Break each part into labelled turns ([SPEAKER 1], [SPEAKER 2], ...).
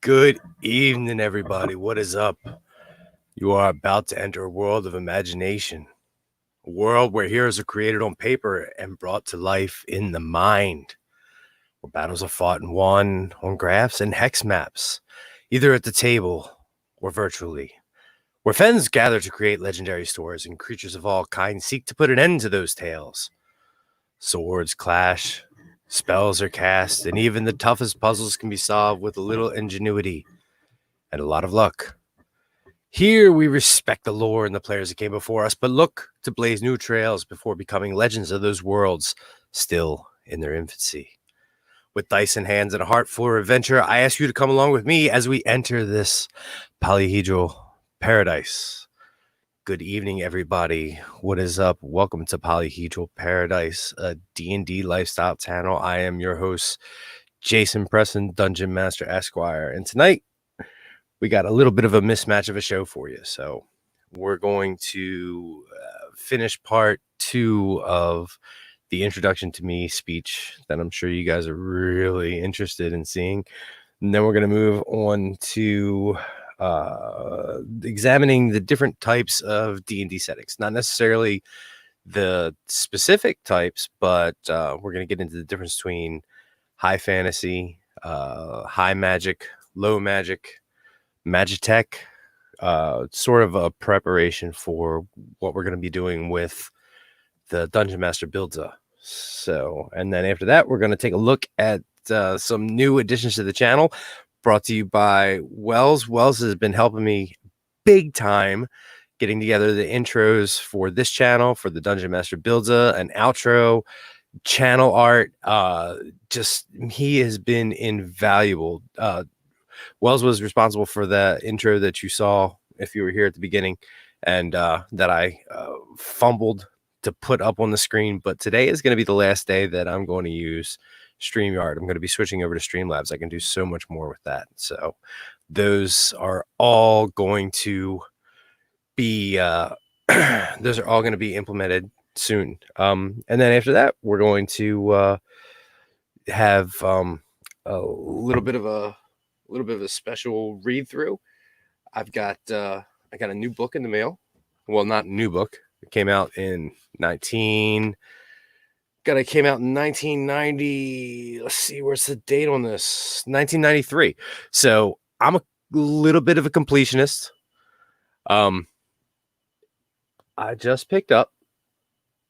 [SPEAKER 1] Good evening, everybody. What is up? You are about to enter a world of imagination, a world where heroes are created on paper and brought to life in the mind, where battles are fought and won on graphs and hex maps, either at the table or virtually, where fans gather to create legendary stories and creatures of all kinds seek to put an end to those tales. Swords clash, spells are cast, and even the toughest puzzles can be solved with a little ingenuity and a lot of luck. Here we respect the lore and the players that came before us, but look to blaze new trails before becoming legends of those worlds still in their infancy. With dice in hands and a heart full of adventure, I ask you to come along with me as we enter this polyhedral paradise. Good evening, everybody. What is up? Welcome to Polyhedral Paradise, a D&D lifestyle channel. I am your host, Jason Preston, Dungeon Master Esquire. And tonight, we got a little bit of a mismatch of a show for you. So we're going to finish part 2 of the introduction to me speech that I'm sure you guys are really interested in seeing. And then we're going to move on to examining the different types of D&D settings, not necessarily the specific types, but we're going to get into the difference between high fantasy, high magic, low magic, magitech, sort of a preparation for what we're going to be doing with the Dungeon Master Builder. So, and then after that, we're going to take a look at some new additions to the channel, brought to you by Wells. Wells has been helping me big time getting together the intros for this channel, for the Dungeon Master Builder, an outro, channel art. He has been invaluable. Wells was responsible for the intro that you saw if you were here at the beginning, and that I fumbled to put up on the screen. But today is going to be the last day that I'm going to use StreamYard. I'm going to be switching over to Streamlabs. I can do so much more with that. So those are all going to be implemented soon. And then after that, we're going to have a little bit of a special read through. I got a new book in the mail. Well, not new book. It came out in 1990. Let's see, where's the date on this? 1993. So I'm a little bit of a completionist. I just picked up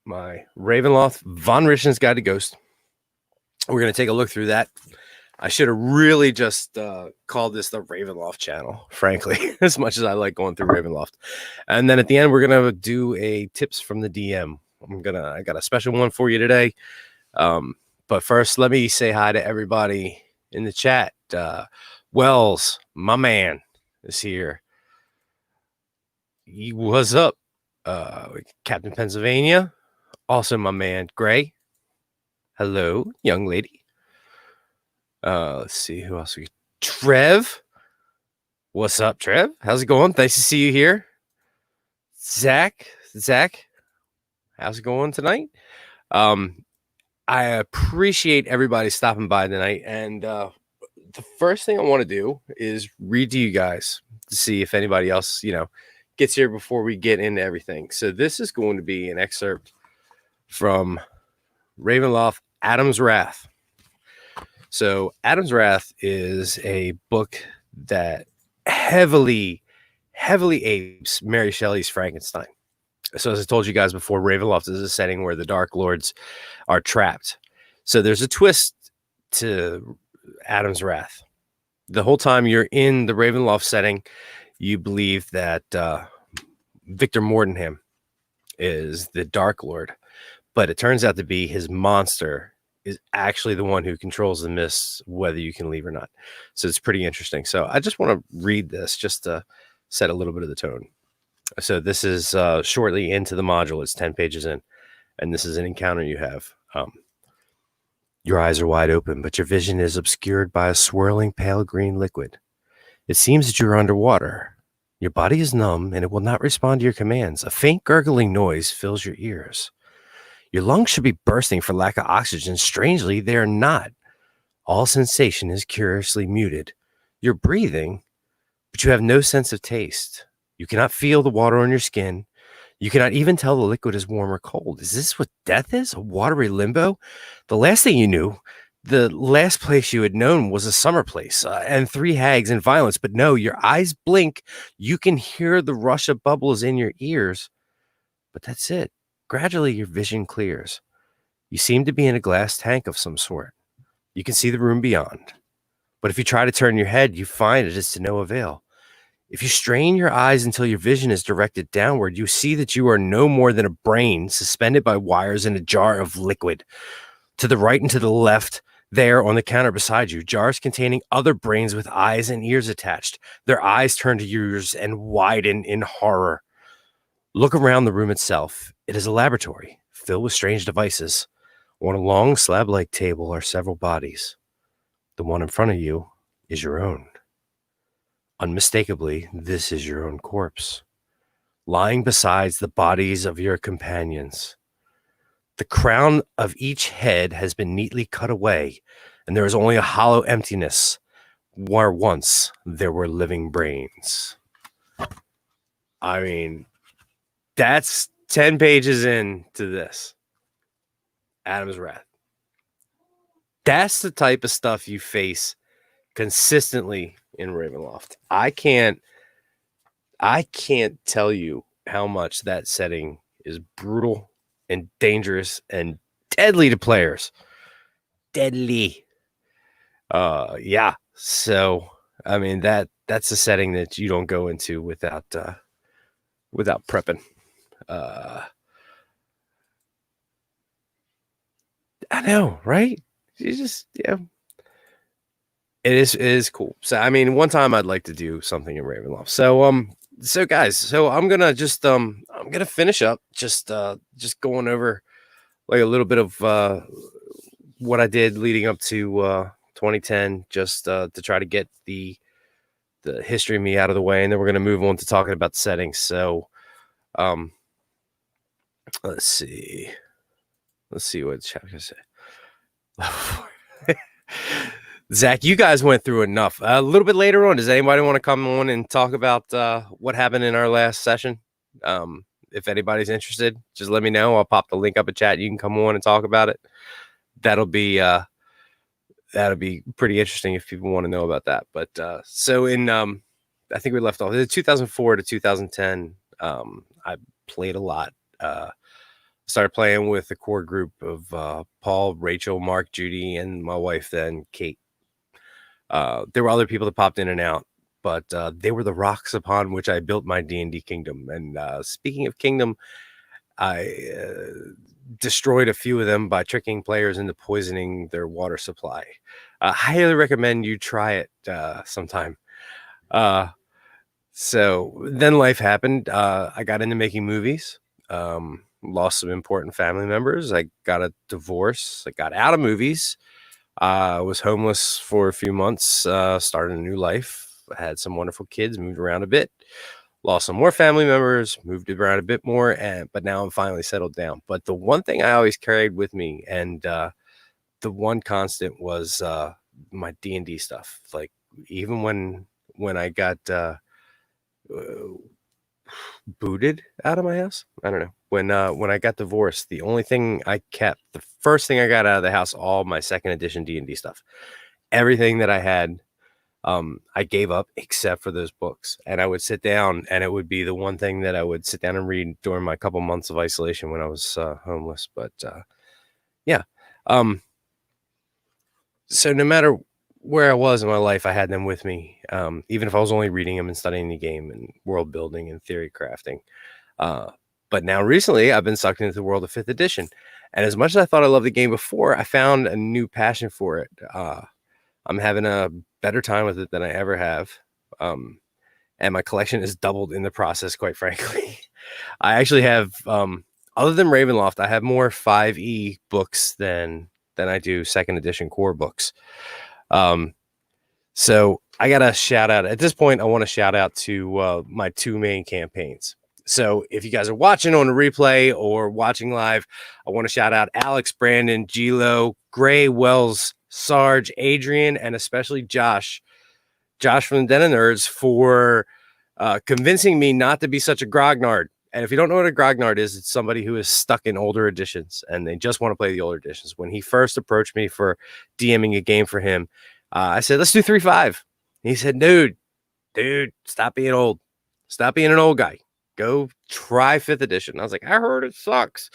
[SPEAKER 1] my Ravenloft Von Richton's Guide to Ghost. We're going to take a look through that. I should have really just called this the Ravenloft channel, frankly, as much as I like going through Ravenloft. And then at the end, we're going to do a tips from the DM. I got a special one for you today. But first, let me say hi to everybody in the chat. Wells, my man, is here. What's up? Captain Pennsylvania. Also my man, Gray. Hello, young lady. Let's see who else we. Trev. What's up, Trev? How's it going? Nice to see you here. Zach, how's it going tonight? I appreciate everybody stopping by tonight. And the first thing I want to do is read to you guys to see if anybody else, gets here before we get into everything. So this is going to be an excerpt from Ravenloft, Adam's Wrath. So Adam's Wrath is a book that heavily apes Mary Shelley's Frankenstein. So as I told you guys before, Ravenloft is a setting where the Dark Lords are trapped. So there's a twist to Adam's Wrath. The whole time you're in the Ravenloft setting, you believe that Victor Mordenham is the Dark Lord. But it turns out to be his monster is actually the one who controls the mists, whether you can leave or not. So it's pretty interesting. So I just want to read this just to set a little bit of the tone. So this is shortly into the module. It's 10 pages in. And this is an encounter you have. Your eyes are wide open, but your vision is obscured by a swirling pale green liquid. It seems that you're underwater. Your body is numb, and it will not respond to your commands. A faint gurgling noise fills your ears. Your lungs should be bursting for lack of oxygen. Strangely, they are not. All sensation is curiously muted. You're breathing, but you have no sense of taste. You cannot feel the water on your skin. You cannot even tell the liquid is warm or cold. Is this what death is? A watery limbo? The last thing you knew, the last place you had known was a summer place and 3 hags and violence. But no, your eyes blink. You can hear the rush of bubbles in your ears. But that's it. Gradually, your vision clears. You seem to be in a glass tank of some sort. You can see the room beyond. But if you try to turn your head, you find it is to no avail. If you strain your eyes until your vision is directed downward, you see that you are no more than a brain suspended by wires in a jar of liquid. To the right and to the left, there on the counter beside you, jars containing other brains with eyes and ears attached. Their eyes turn to yours and widen in horror. Look around the room itself. It is a laboratory filled with strange devices. On a long slab-like table are several bodies. The one in front of you is your own. Unmistakably, this is your own corpse, lying beside the bodies of your companions. The crown of each head has been neatly cut away, and there is only a hollow emptiness where once there were living brains. I mean, that's 10 pages into this. Adam's Wrath. That's the type of stuff you face consistently in Ravenloft. I can't tell you how much that setting is brutal and dangerous and deadly to players. Deadly. Yeah. So I mean that's a setting that you don't go into without prepping. I know, right? You just It is cool. So I mean, one time I'd like to do something in Ravenloft. So guys, I'm gonna finish up just going over like a little bit of what I did leading up to 2010, just to try to get the history of me out of the way, and then we're gonna move on to talking about the settings. So let's see what chapter I say. Zach, you guys went through enough. A little bit later on, does anybody want to come on and talk about what happened in our last session? If anybody's interested, just let me know. I'll pop the link up in chat. You can come on and talk about it. That'll be pretty interesting if people want to know about that. But so in I think we left off in 2004 to 2010. I played a lot. Started playing with a core group of Paul, Rachel, Mark, Judy, and my wife then, Kate. There were other people that popped in and out, but they were the rocks upon which I built my D&D kingdom. And speaking of kingdom, I destroyed a few of them by tricking players into poisoning their water supply. I highly recommend you try it sometime. So then life happened. I got into making movies. Lost some important family members. I got a divorce. I got out of movies. I was homeless for a few months, started a new life. I had some wonderful kids, moved around a bit, lost some more family members, moved around a bit more, but now I'm finally settled down. But the one thing I always carried with me, and the one constant was my D&D stuff. Like even when I got booted out of my house, I don't know. When I got divorced, the only thing I kept, the first thing I got out of the house, all my second edition D&D stuff, everything that I had, I gave up except for those books. And I would sit down, and it would be the one thing that I would sit down and read during my couple months of isolation when I was homeless. But yeah. So no matter where I was in my life, I had them with me, even if I was only reading them and studying the game and world building and theory crafting. But now recently I've been sucked into the world of 5th edition. And as much as I thought I loved the game before, I found a new passion for it. I'm having a better time with it than I ever have. And my collection is doubled in the process, quite frankly. I actually have, other than Ravenloft, I have more 5e books than I do 2nd edition core books. So I got to shout out at this point. I want to shout out to my 2 main campaigns. So if you guys are watching on the replay or watching live, I want to shout out Alex, Brandon, Gilo, Gray, Wells, Sarge, Adrian, and especially Josh. Josh from the Den of Nerds, for convincing me not to be such a grognard. And if you don't know what a grognard is, it's somebody who is stuck in older editions and they just want to play the older editions. When he first approached me for DMing a game for him, I said, let's do 3.5. He said, dude, stop being old. Stop being an old guy. Go try 5th edition. I was like, I heard it sucks.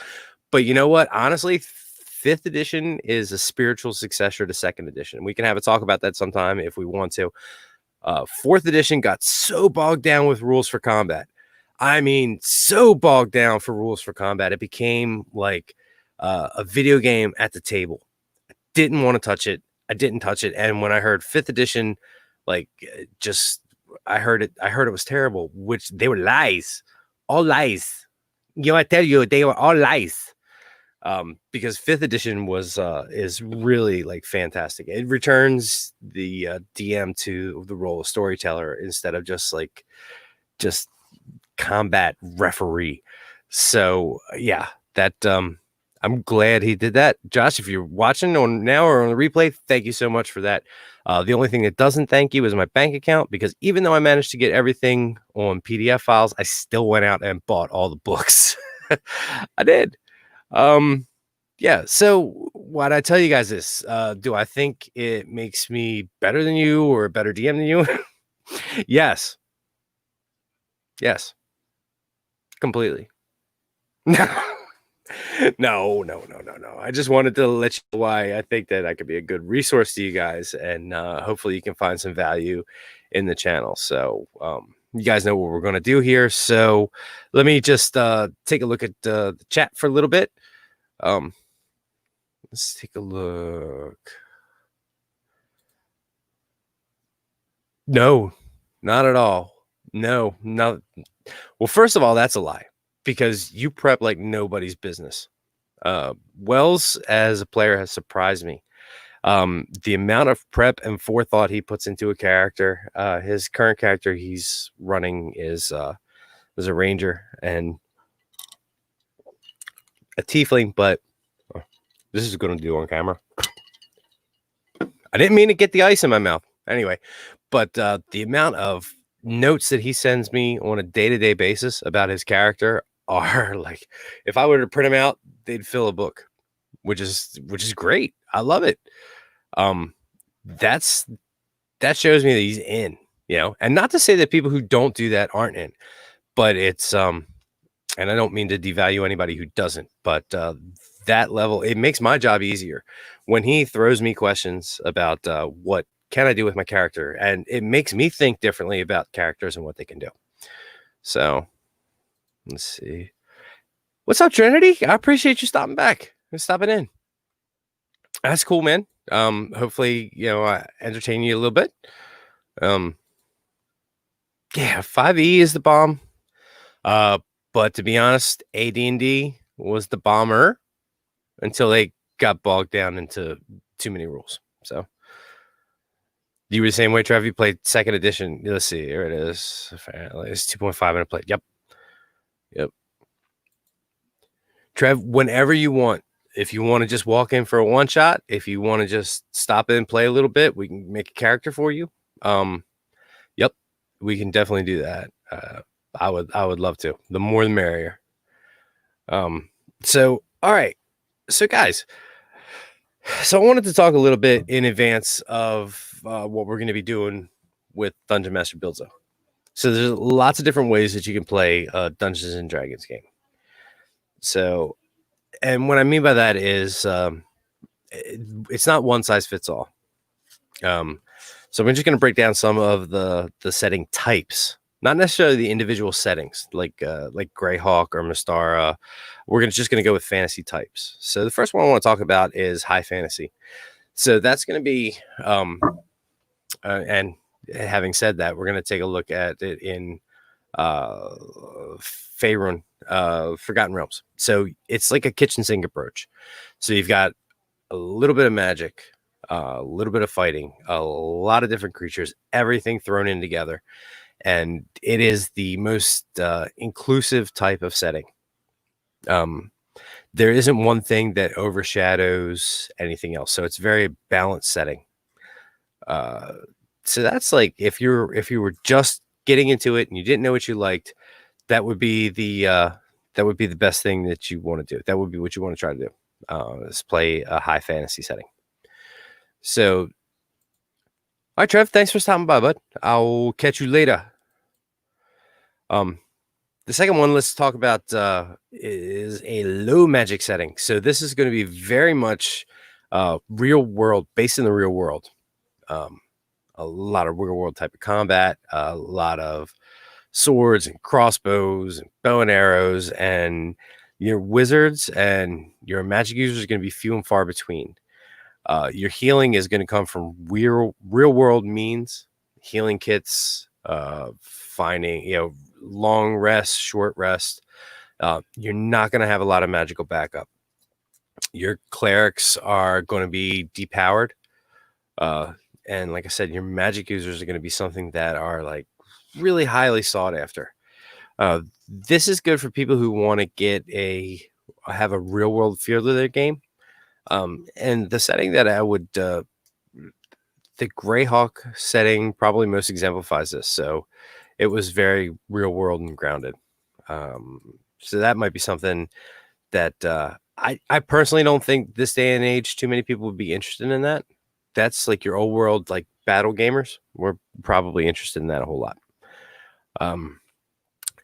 [SPEAKER 1] But you know what? Honestly, 5th edition is a spiritual successor to 2nd edition. We can have a talk about that sometime if we want to. 4th edition got so bogged down with rules for combat. I mean, so bogged down for rules for combat. It became like a video game at the table. I didn't want to touch it. I didn't touch it. And when I heard 5th edition, like I heard it was terrible, which they were lies, all lies. You know, I tell you, they were all lies. Because 5th edition is really like fantastic. It returns the DM to the role of storyteller instead of just combat referee. So yeah, that I'm glad he did that. Josh, if you're watching on now or on the replay, thank you so much for that. The only thing that doesn't thank you is my bank account, because even though I managed to get everything on PDF files, I still went out and bought all the books. I did. Yeah. So why'd I tell you guys this? Do I think it makes me better than you or a better DM than you? Yes. Yes. Completely. No. I just wanted to let you know why I think that I could be a good resource to you guys, and hopefully you can find some value in the channel. So you guys know what we're going to do here. So let me just take a look at the chat for a little bit. Let's take a look. No, not at all. No. Well, first of all, that's a lie, because you prep like nobody's business. Wells as a player has surprised me. The amount of prep and forethought he puts into a character. His current character he's running is a ranger and a tiefling, but this is going to do on camera. I didn't mean to get the ice in my mouth. Anyway, but the amount of notes that he sends me on a day-to-day basis about his character are like, if I were to print them out, they'd fill a book, which is great. I love it. That shows me that he's in, you know, and not to say that people who don't do that aren't in, but it's and I don't mean to devalue anybody who doesn't, but that level, it makes my job easier when he throws me questions about what can I do with my character, and it makes me think differently about characters and what they can do. So let's see. What's up, Trinity? I appreciate you stopping back and stopping in. That's cool, man. Hopefully, you know, I entertain you a little bit. Yeah, 5e is the bomb. But to be honest, AD&D was the bomber until they got bogged down into too many rules. So you were the same way, Trev. You played 2nd edition. Let's see. Here it is. It's 2.5 and I played. Yep. Trev, whenever you want. If you want to just walk in for a one shot, if you want to just stop in and play a little bit, we can make a character for you. Yep, we can definitely do that. I would love to. The more the merrier. So all right. So guys, so I wanted to talk a little bit in advance of what we're going to be doing with Dungeon Master Buildzo. So there's lots of different ways that you can play a Dungeons and Dragons game. So, and what I mean by that is it's not one size fits all. So we're just going to break down some of the setting types, not necessarily the individual settings like Greyhawk or Mystara. We're just going to go with fantasy types. So the first one I want to talk about is high fantasy. So that's going to be, and having said that, we're going to take a look at it in Faerun, Forgotten Realms. So it's like a kitchen sink approach. So you've got a little bit of magic, a little bit of fighting, a lot of different creatures, everything thrown in together. And it is the most inclusive type of setting. There isn't one thing that overshadows anything else. So it's very balanced setting. so that's like if you were just getting into it and you didn't know what you liked, that would be the best thing that you want to do. That would be what you want to try to do. Is play a high fantasy setting. So, all right, Trev, thanks for stopping by, bud. I'll catch you later. The second one let's talk about is a low magic setting. So this is going to be very much real world, based in the real world. A lot of real world type of combat, a lot of swords and crossbows and bow and arrows, and your wizards and your magic users are going to be few and far between. Your healing is going to come from real world means, healing kits, finding long rest, short rest. You're not going to have a lot of magical backup. Your clerics are going to be depowered. And like I said, your magic users are going to be something that are like really highly sought after. This is good for people who want to have a real world feel to their game. And the setting that I would, the Greyhawk setting probably most exemplifies this. So it was very real world and grounded. So that might be something that I personally don't think this day and age too many people would be interested in that. That's like your old world, like battle gamers. We're probably interested in that a whole lot.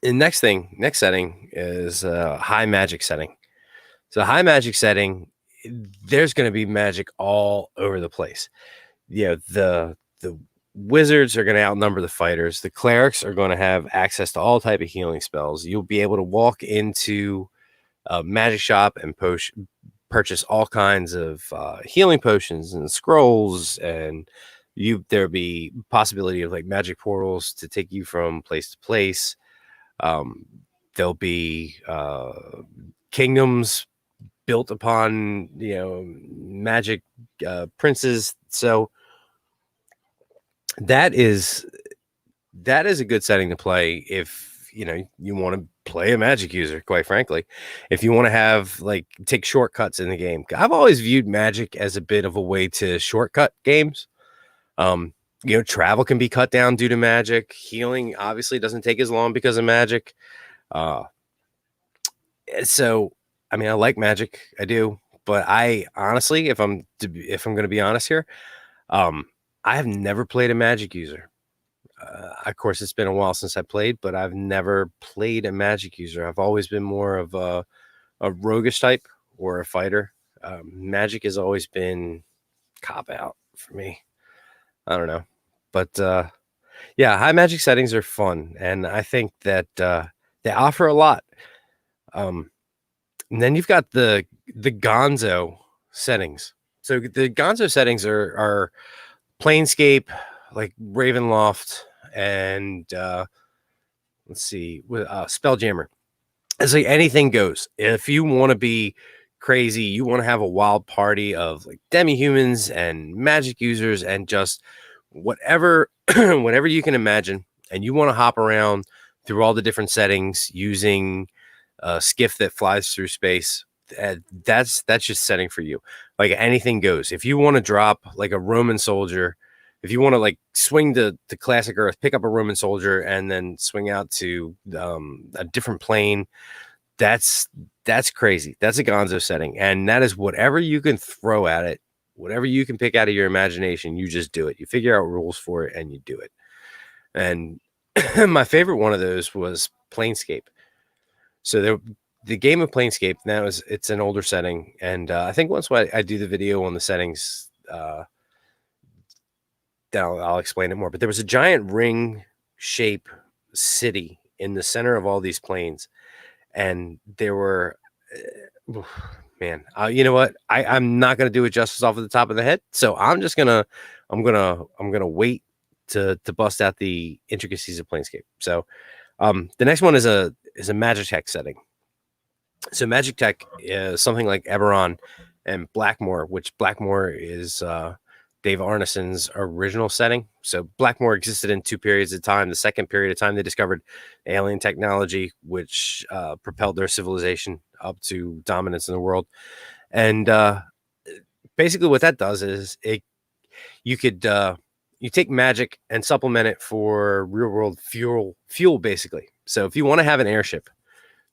[SPEAKER 1] The next setting is a high magic setting. So high magic setting, there's going to be magic all over the place. The wizards are going to outnumber the fighters. The clerics are going to have access to all type of healing spells. You'll be able to walk into a magic shop and purchase all kinds of healing potions and scrolls, and there'll be possibility of like magic portals to take you from place to place. There'll be kingdoms built upon magic princes. So that is a good setting to play if you want to play a magic user, quite frankly. If you want to have take shortcuts in the game. I've always viewed magic as a bit of a way to shortcut games. Travel can be cut down due to magic. Healing obviously doesn't take as long because of magic. So I mean, I like magic, I do, but I honestly, if I'm going to be honest here, I have never played a magic user. Of course, it's been a while since I played, but I've never played a magic user. I've always been more of a roguish type or a fighter. Magic has always been cop out for me. I don't know, but yeah, high magic settings are fun, and I think that they offer a lot. And then you've got the Gonzo settings. So the Gonzo settings are Planescape, like Ravenloft, and let's see, Spelljammer. It's like anything goes. If you want to be crazy, you want to have a wild party of like demi-humans and magic users and just whatever you can imagine, and you want to hop around through all the different settings using a skiff that flies through space, that's just setting for you. Like anything goes. If you want to drop like a Roman soldier, if you want to like swing to classic Earth, pick up a Roman soldier and then swing out to a different plane, that's crazy. That's a Gonzo setting, and that is whatever you can throw at it, whatever you can pick out of your imagination, you just do it. You figure out rules for it and you do it. And my favorite one of those was Planescape. So the game of Planescape, it's an older setting, and I think once I do the video on the settings, then I'll explain it more. But there was a giant ring shape city in the center of all these planes, and there were, man, you know what? I'm not gonna do it justice off of the top of the head, so I'm gonna wait to bust out the intricacies of Planescape. So the next one is a Magitech setting. So Magitech is something like Eberron and Blackmoor, which Blackmoor is Dave Arneson's original setting. So Blackmoor existed in two periods of time. The second period of time, they discovered alien technology, which propelled their civilization up to dominance in the world. And basically what that does is you could you take magic and supplement it for real world fuel basically. So if you want to have an airship,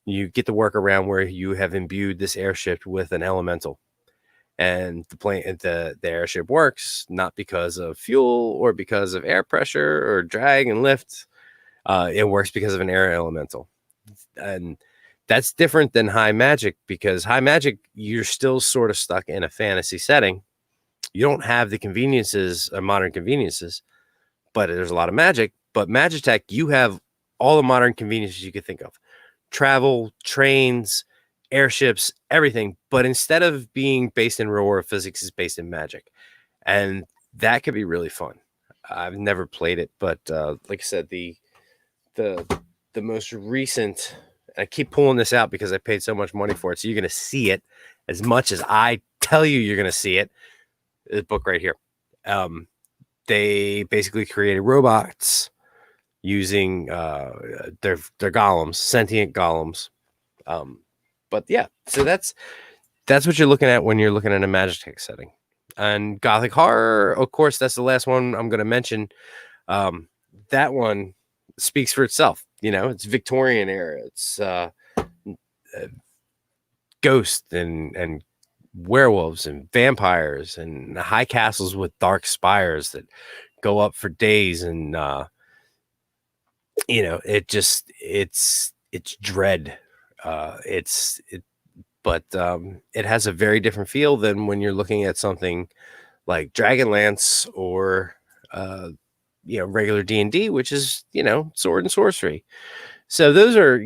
[SPEAKER 1] you get the workaround where you have imbued this airship with an elemental, and the airship works not because of fuel or because of air pressure or drag and lift. It works because of an air elemental, and that's different than high magic, because high magic, you're still sort of stuck in a fantasy setting. You don't have the conveniences or modern conveniences, but there's a lot of magic. But Magitech, you have all the modern conveniences you could think of: travel, trains, airships, everything. But instead of being based in real world physics, it's based in magic, and that could be really fun. I've never played it, but like I said, the most recent. I keep pulling this out because I paid so much money for it, so you're going to see it as much as I tell you you're going to see it. This book right here. They basically created robots using their golems, sentient golems. But yeah, so that's what you're looking at when you're looking at a Magitech setting. And Gothic horror, of course, that's the last one I'm going to mention. That one speaks for itself. You know, it's Victorian era. It's ghosts and werewolves and vampires and high castles with dark spires that go up for days, and you know, it's dread. But it has a very different feel than when you're looking at something like Dragonlance or you know, regular D&D, which is, you know, sword and sorcery. So those are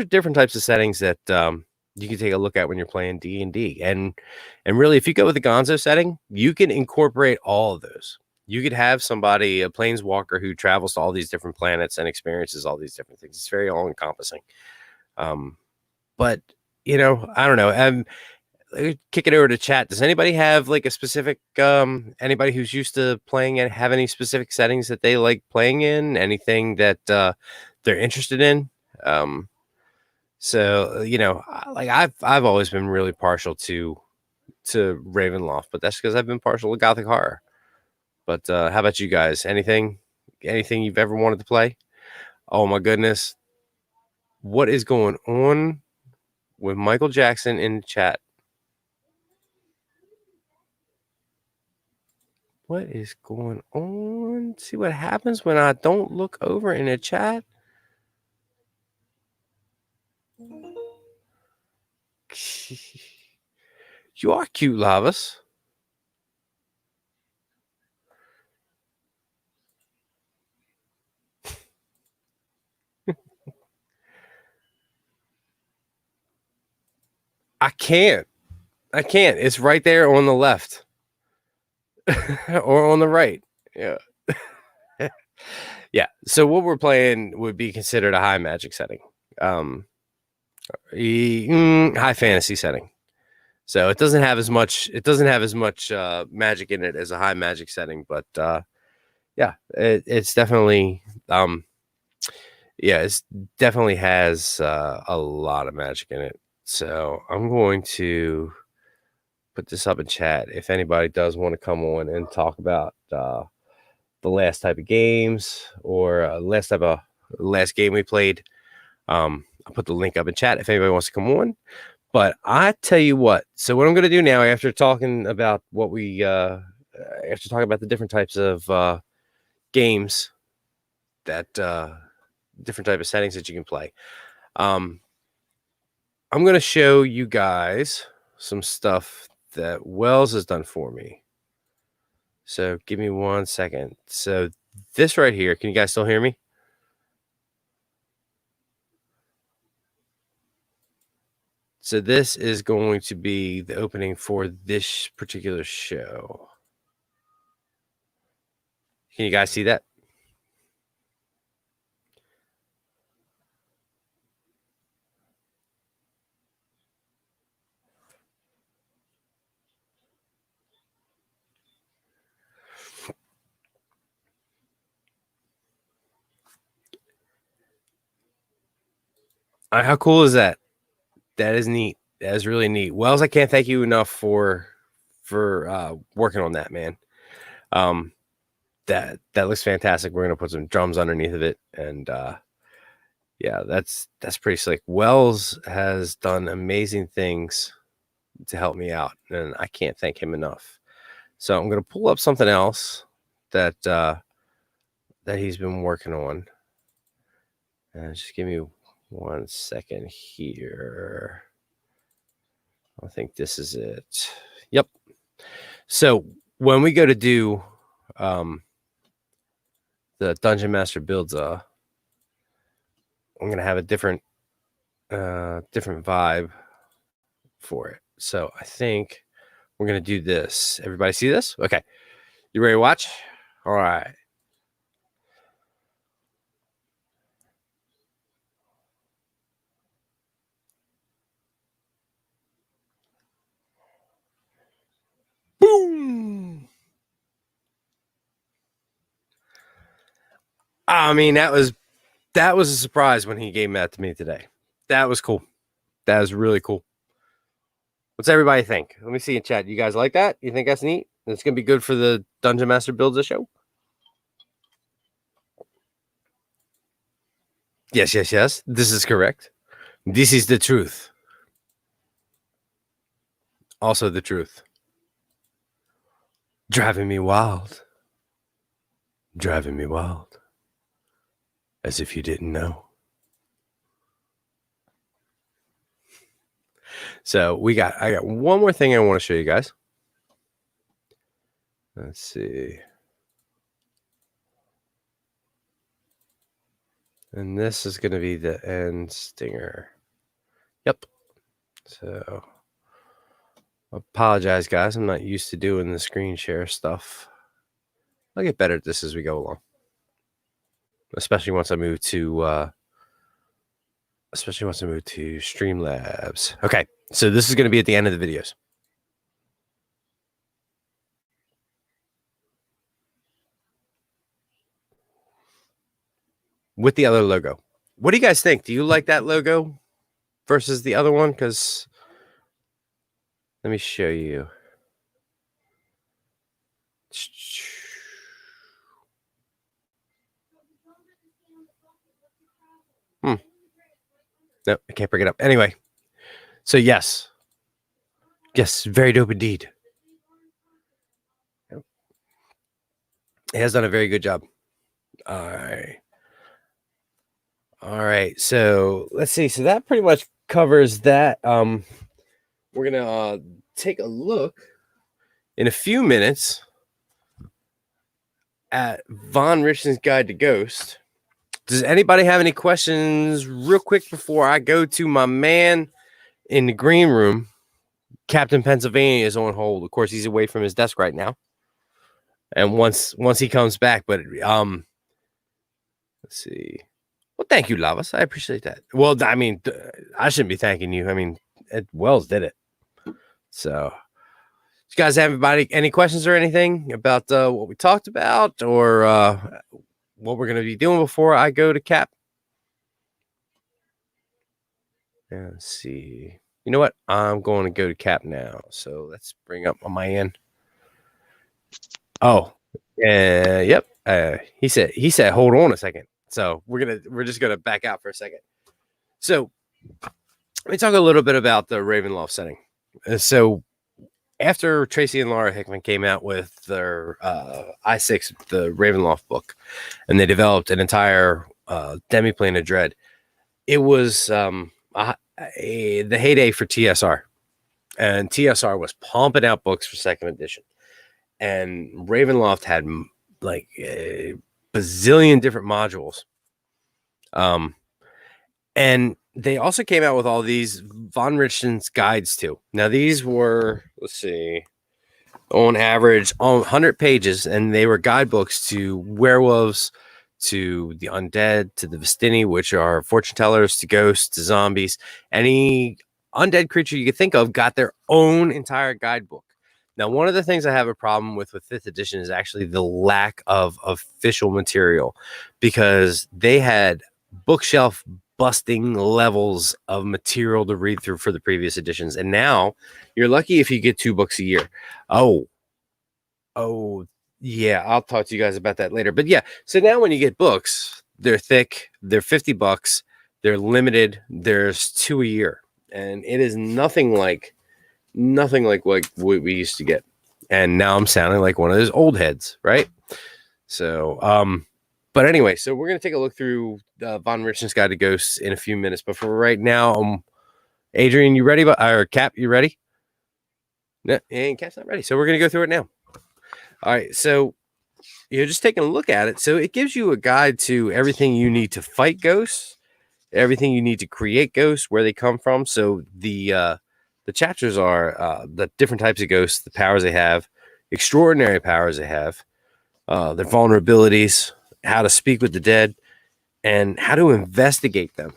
[SPEAKER 1] different types of settings that you can take a look at when you're playing D&D. And really, if you go with the Gonzo setting, you can incorporate all of those. You could have somebody, a planeswalker, who travels to all these different planets and experiences all these different things. It's very all encompassing. But you know, I don't know. Kick it over to chat. Does anybody have like a specific anybody who's used to playing and have any specific settings that they like playing in? Anything that they're interested in? So you know, like I've always been really partial to Ravenloft, but that's because I've been partial to Gothic horror. But how about you guys? Anything you've ever wanted to play? Oh my goodness, what is going on with Michael Jackson in the chat? What is going on? See what happens when I don't look over in the chat? You are cute, Lavas. I can't. It's right there on the left or on the right. Yeah. Yeah. So what we're playing would be considered a high magic setting. High fantasy setting. So it doesn't have as much magic in it as a high magic setting, but yeah, it's definitely it definitely has a lot of magic in it. So I'm going to put this up in chat if anybody does want to come on and talk about the last type of games or last game we played. I'll put the link up in chat if anybody wants to come on. But I tell you what, so what I'm going to do now, after talking about after talking about the different types of games, that different type of settings that you can play, I'm going to show you guys some stuff that Wells has done for me. So give me 1 second. So this right here, can you guys still hear me? So this is going to be the opening for this particular show. Can you guys see that? How cool is that? That is neat. That is really neat. Wells, I can't thank you enough for working on that, man. that looks fantastic. We're gonna put some drums underneath of it, and yeah, that's pretty slick. Wells has done amazing things to help me out, and I can't thank him enough. So I'm gonna pull up something else that that he's been working on. Just give me 1 second here. I think this is it. Yep. So when we go to do the Dungeon Master builds, I'm gonna have a different vibe for it. So I think we're gonna do this. Everybody see this? Okay. You ready to watch? All right. Boom. I mean, that was a surprise when he gave that to me today. That was cool. That was really cool. What's everybody think? Let me see in chat. You guys like that? You think that's neat? It's gonna be good for the Dungeon Master Builds a show? Yes, yes, yes. This is correct. This is the truth. Also the truth. Driving me wild. Driving me wild. As if you didn't know. So I got one more thing I want to show you guys. Let's see. And this is going to be the end stinger. Yep. So apologize, guys. I'm not used to doing the screen share stuff. I'll get better at this as we go along. Especially once I move to Streamlabs. Okay, so this is going to be at the end of the videos. With the other logo. What do you guys think? Do you like that logo versus the other one? Because let me show you. No, I can't bring it up. Anyway, so yes, very dope indeed. It has done a very good job. All right. So let's see. So that pretty much covers that. We're gonna take a look in a few minutes at Von Richton's Guide to Ghost. Does anybody have any questions real quick before I go to my man in the green room? Captain Pennsylvania is on hold. Of course, he's away from his desk right now. And once he comes back, but let's see. Well, thank you, Lavas. I appreciate that. Well, I mean, I shouldn't be thanking you. I mean, Wells did it. So, you guys have any questions or anything about what we talked about or what we're going to be doing before I go to Cap? Yeah, let's see. You know what? I'm going to go to Cap now. So let's bring up my end. Oh, yep. He said, hold on a second. So we're just gonna back out for a second. So let me talk a little bit about the Ravenloft setting. So after Tracy and Laura Hickman came out with their I6, the Ravenloft book, and they developed an entire demiplane of Dread, it was the heyday for TSR, and TSR was pumping out books for second edition, and Ravenloft had like a bazillion different modules, and they also came out with all these Von Richton's guides too. Now these were, let's see, on average on 100 pages, and they were guidebooks to werewolves, to the undead, to the Vistini, which are fortune tellers, to ghosts, to zombies. Any undead creature you could think of got their own entire guidebook. Now, one of the things I have a problem with 5th edition is actually the lack of official material, because they had bookshelf busting levels of material to read through for the previous editions. And now you're lucky if you get 2 books a year. Oh, Yeah, I'll talk to you guys about that later. But yeah, so now when you get books, they're thick, they're $50, they're limited, there's 2 a year, and it is nothing like what we used to get. And now I'm sounding like one of those old heads, right? So, but anyway, so we're gonna take a look through Von Richton's Guide to Ghosts in a few minutes. But for right now, Adrian, you ready? Or Cap, you ready? No, and Cap's not ready. So we're gonna go through it now. All right, so you're just taking a look at it. So it gives you a guide to everything you need to fight ghosts, everything you need to create ghosts, where they come from. So the chapters are the different types of ghosts, the powers they have, extraordinary powers they have, their vulnerabilities, how to speak with the dead, and how to investigate them.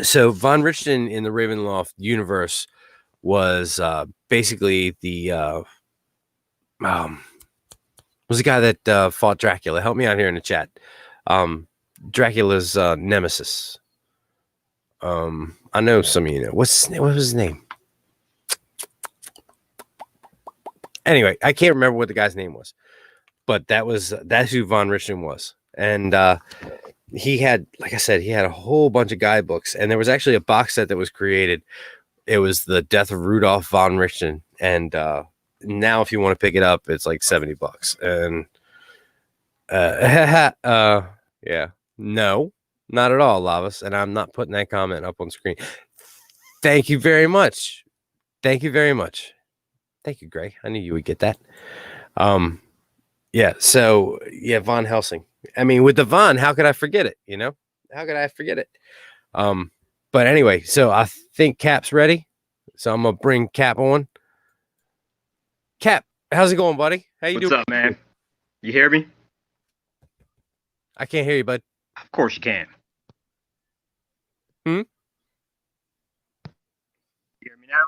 [SPEAKER 1] So Von Richton in the Ravenloft universe was basically the was the guy that fought Dracula. Help me out here in the chat. Dracula's Nemesis. I know some of you know. What was his name? Anyway, I can't remember what the guy's name was, but that's who Von Richton was. And he had, like I said, he had a whole bunch of guidebooks, and there was actually a box set that was created. It was the Death of Rudolph von Richton, and now if you want to pick it up, it's like $70. And yeah, no, not at all, Lavas, and I'm not putting that comment up on screen. Thank you very much. Thank you very much. Thank you, Greg. I knew you would get that. Yeah, so yeah, Von Helsing. I mean, with the Von, how could I forget it? You know, how could I forget it? But anyway, so I think Cap's ready. So I'm gonna bring Cap on. Cap, how's it going, buddy? How you doing?
[SPEAKER 2] What's up, man? You hear me?
[SPEAKER 1] I can't hear you, bud.
[SPEAKER 2] Of course you can.
[SPEAKER 1] Hmm?
[SPEAKER 2] You hear me now?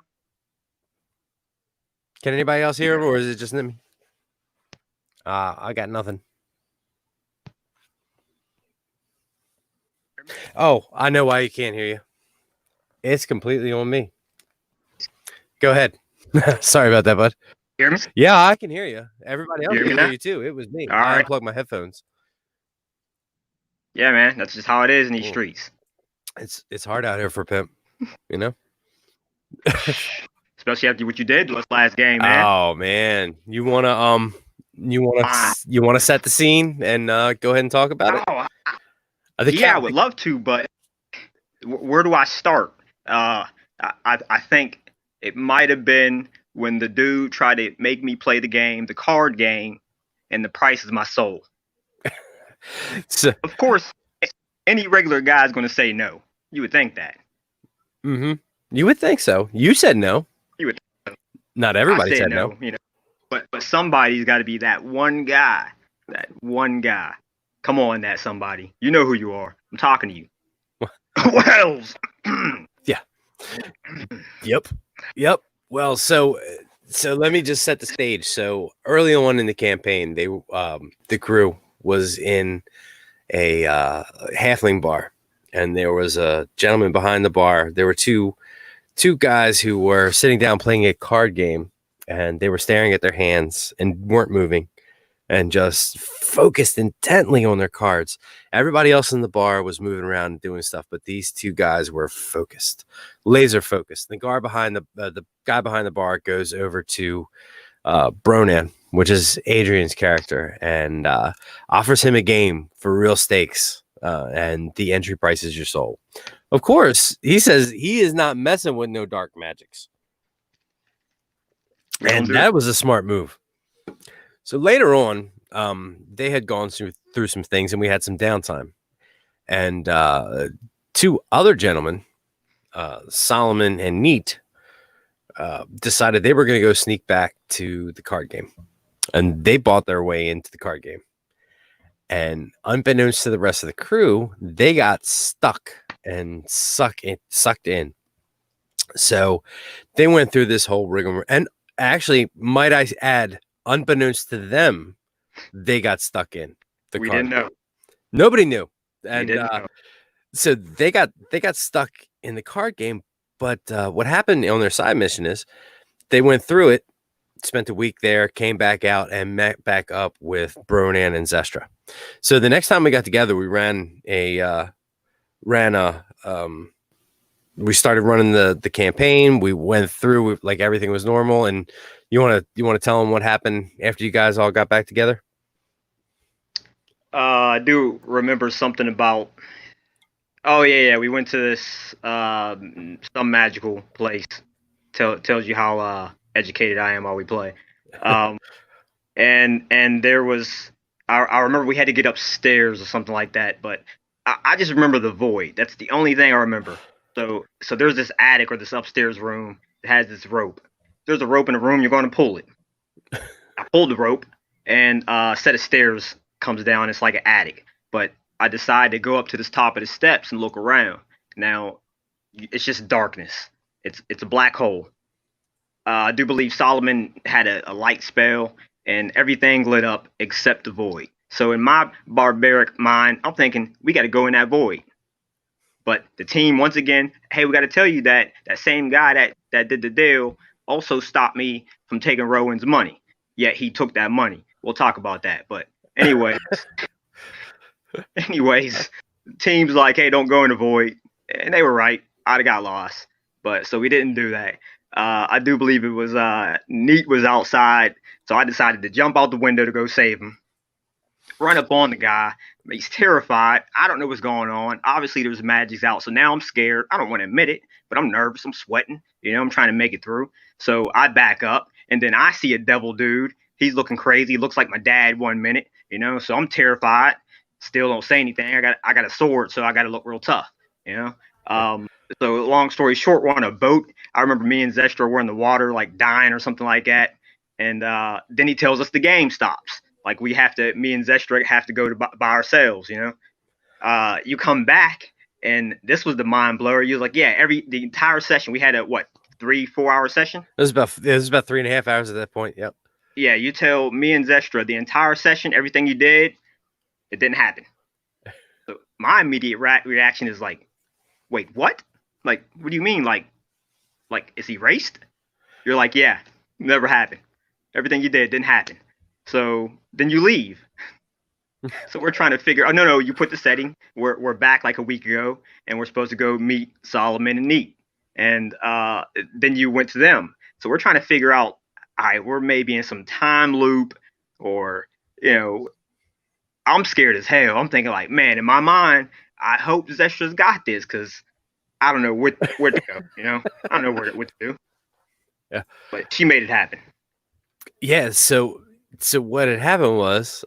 [SPEAKER 1] Can anybody else hear him, or is it just me? I got nothing. Oh, I know why you can't hear you. It's completely on me. Go ahead. Sorry about that, bud.
[SPEAKER 2] Hear me?
[SPEAKER 1] Yeah, I can hear you. Everybody else
[SPEAKER 2] You hear
[SPEAKER 1] can
[SPEAKER 2] me
[SPEAKER 1] hear
[SPEAKER 2] now?
[SPEAKER 1] you too. It was me.
[SPEAKER 2] All
[SPEAKER 1] I
[SPEAKER 2] right.
[SPEAKER 1] unplugged my headphones.
[SPEAKER 2] Yeah, man. That's just how it is in these
[SPEAKER 1] Cool.
[SPEAKER 2] streets.
[SPEAKER 1] It's hard out here for pimp, you know.
[SPEAKER 2] Especially after what you did last game, man.
[SPEAKER 1] Oh man, you wanna set the scene and go ahead and talk about it?
[SPEAKER 2] Oh,
[SPEAKER 1] I
[SPEAKER 2] would love to, but where do I start? I think it might have been when the dude tried to make me play the card game, and the price is my soul.
[SPEAKER 1] So,
[SPEAKER 2] of course, any regular guy is going to say no. You would think that.
[SPEAKER 1] Mm-hmm. You would think so. You said no.
[SPEAKER 2] You would.
[SPEAKER 1] Not everybody said no.
[SPEAKER 2] You know, but somebody's got to be that one guy. That one guy. Come on, that somebody. You know who you are. I'm talking to you. Wells.
[SPEAKER 1] Yeah. Yep. Well, so let me just set the stage. So early on in the campaign, the crew was in a halfling bar, and there was a gentleman behind the bar. There were two guys who were sitting down playing a card game, and they were staring at their hands and weren't moving and just focused intently on their cards. Everybody else in the bar was moving around and doing stuff, but these two guys were focused, laser focused. The guy behind the bar goes over to Bronan, which is Adrian's character, and offers him a game for real stakes, and the entry price is your soul. Of course, he says he is not messing with no dark magics, and that was a smart move. So later on, they had gone through some things, and we had some downtime, and two other gentlemen, Solomon and Neat, decided they were going to go sneak back to the card game, and they bought their way into the card game. And unbeknownst to the rest of the crew, they got stuck and sucked in. So they went through this whole rigmarole. And actually, might I add, unbeknownst to them, they got stuck in the
[SPEAKER 2] we
[SPEAKER 1] card
[SPEAKER 2] didn't know.
[SPEAKER 1] Nobody knew. And
[SPEAKER 2] we didn't know.
[SPEAKER 1] So they got stuck in the card game. But what happened on their side mission is they went through it, spent a week there, came back out, and met back up with Bronan and Zestra. So the next time we got together, we we started running the campaign. We went through like everything was normal. And you want to tell them what happened after you guys all got back together?
[SPEAKER 2] I do remember something about. Oh yeah, we went to this some magical place. Tells you how educated I am while we play. And there was I remember we had to get upstairs or something like that, but I just remember the void. That's the only thing I remember. So there's this attic or this upstairs room that has this rope. There's a rope in the room, you're going to pull it. I pulled the rope, and a set of stairs comes down. It's like an attic, but I decided to go up to this top of the steps and look around. Now, it's just darkness. It's a black hole. I do believe Solomon had a light spell, and everything lit up except the void. So in my barbaric mind, I'm thinking we got to go in that void. But the team, once again, hey, we got to tell you that same guy that did the deal also stopped me from taking Rowan's money. Yet he took that money. We'll talk about that. But anyways, team's like, hey, don't go in the void. And they were right. I'd have got lost. But so we didn't do that. I do believe it was Neat was outside. So I decided to jump out the window to go save him. Run up on the guy. He's terrified. I don't know what's going on. Obviously, there's magics out. So now I'm scared. I don't want to admit it, but I'm nervous. I'm sweating. I'm trying to make it through. So I back up, and then I see a devil dude. He's looking crazy. He looks like my dad 1 minute, So I'm terrified. Still don't say anything. I got a sword, so I got to look real tough, So long story short, we're on a boat. I remember me and Zestra were in the water, like dying or something like that. And then he tells us the game stops. Like me and Zestra have to go by ourselves, You come back, and this was the mind blower. You was like, yeah, the entire session, we had a 3-4 hour session.
[SPEAKER 1] It was about 3.5 hours at that point. Yep.
[SPEAKER 2] Yeah, you tell me and Zestra the entire session, everything you did, it didn't happen. So my immediate reaction is like, wait, what? Like, what do you mean? Like it's erased? You're like, yeah, never happened. Everything you did didn't happen. So then you leave. So we're trying to figure. Oh no, you put the setting. We're back like a week ago, and we're supposed to go meet Solomon and Neat. And then you went to them. So we're trying to figure out. All right, we're maybe in some time loop, or I'm scared as hell. I'm thinking like, man, in my mind, I hope Zestra's got this because I don't know where to go. I don't know what to do.
[SPEAKER 1] Yeah,
[SPEAKER 2] but she made it happen.
[SPEAKER 1] Yeah. So what had happened was,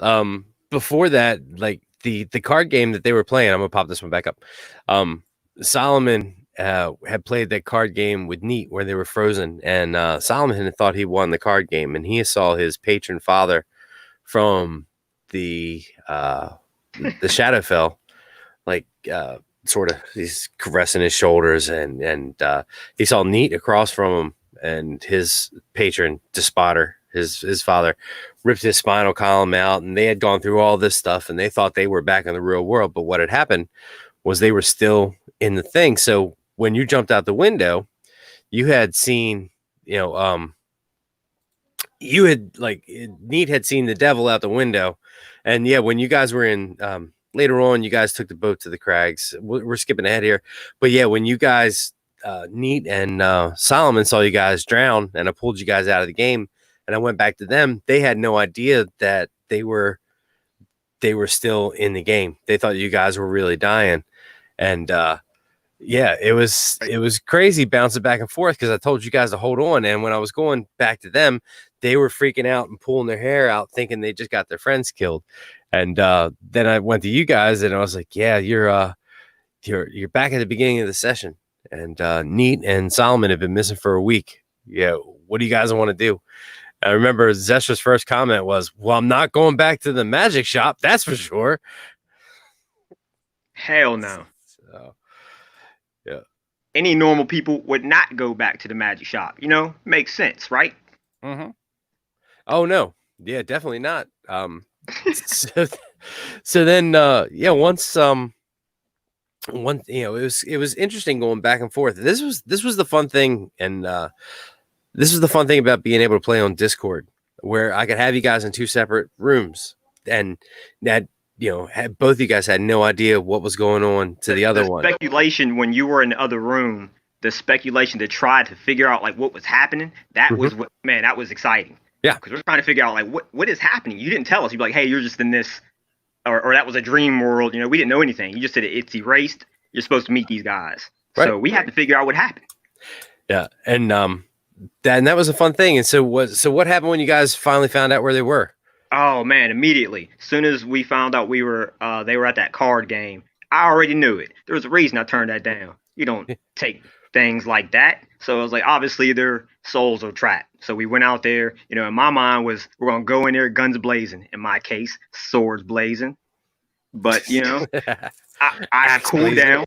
[SPEAKER 1] before that, like the card game that they were playing, I'm gonna pop this one back up. Solomon had played that card game with Neat where they were frozen, and Solomon had thought he won the card game, and he saw his patron father from the Shadowfell, like sort of he's caressing his shoulders, and he saw Neat across from him, and his patron Despotter, his father, ripped his spinal column out, and they had gone through all this stuff, and they thought they were back in the real world. But what had happened was they were still in the thing. So when you jumped out the window, you had seen, you had Neat had seen the devil out the window. And yeah, when you guys were in, later on, you guys took the boat to the crags. We're skipping ahead here. But yeah, when you guys, Neat and Solomon saw you guys drown, and I pulled you guys out of the game, and I went back to them, they had no idea that they were still in the game. They thought you guys were really dying. And yeah, it was crazy bouncing back and forth because I told you guys to hold on. And when I was going back to them, they were freaking out and pulling their hair out, thinking they just got their friends killed. And then I went to you guys, and I was like, yeah, you're back at the beginning of the session. And Neat and Solomon have been missing for a week. Yeah, what do you guys want to do? I remember Zestra's first comment was, well, I'm not going back to the magic shop, that's for sure.
[SPEAKER 2] Hell no.
[SPEAKER 1] So, yeah.
[SPEAKER 2] Any normal people would not go back to the magic shop. Makes sense, right?
[SPEAKER 1] Mm-hmm. Oh, no. Yeah, definitely not. So then, yeah, once, it was interesting going back and forth. This was the fun thing. And This is the fun thing about being able to play on Discord, where I could have you guys in 2 separate rooms, and that both of you guys had no idea what was going on to the other one.
[SPEAKER 2] Speculation when you were in the other room, the speculation to try to figure out like what was happening, that was what, man, that was exciting.
[SPEAKER 1] Yeah,
[SPEAKER 2] because we're trying to figure out like what is happening. You didn't tell us. You'd be like, hey, you're just in this, or that was a dream world. We didn't know anything. You just said it's erased. You're supposed to meet these guys. Right. So we had to figure out what happened.
[SPEAKER 1] Yeah, and that was a fun thing. And so what happened when you guys finally found out where they were?
[SPEAKER 2] Oh man, immediately. As soon as we found out they were at that card game, I already knew it. There was a reason I turned that down. You don't take things like that. So I was like, obviously their souls are trapped. So we went out there, in my mind was, we're going to go in there guns blazing. In my case, swords blazing. But, I cooled down.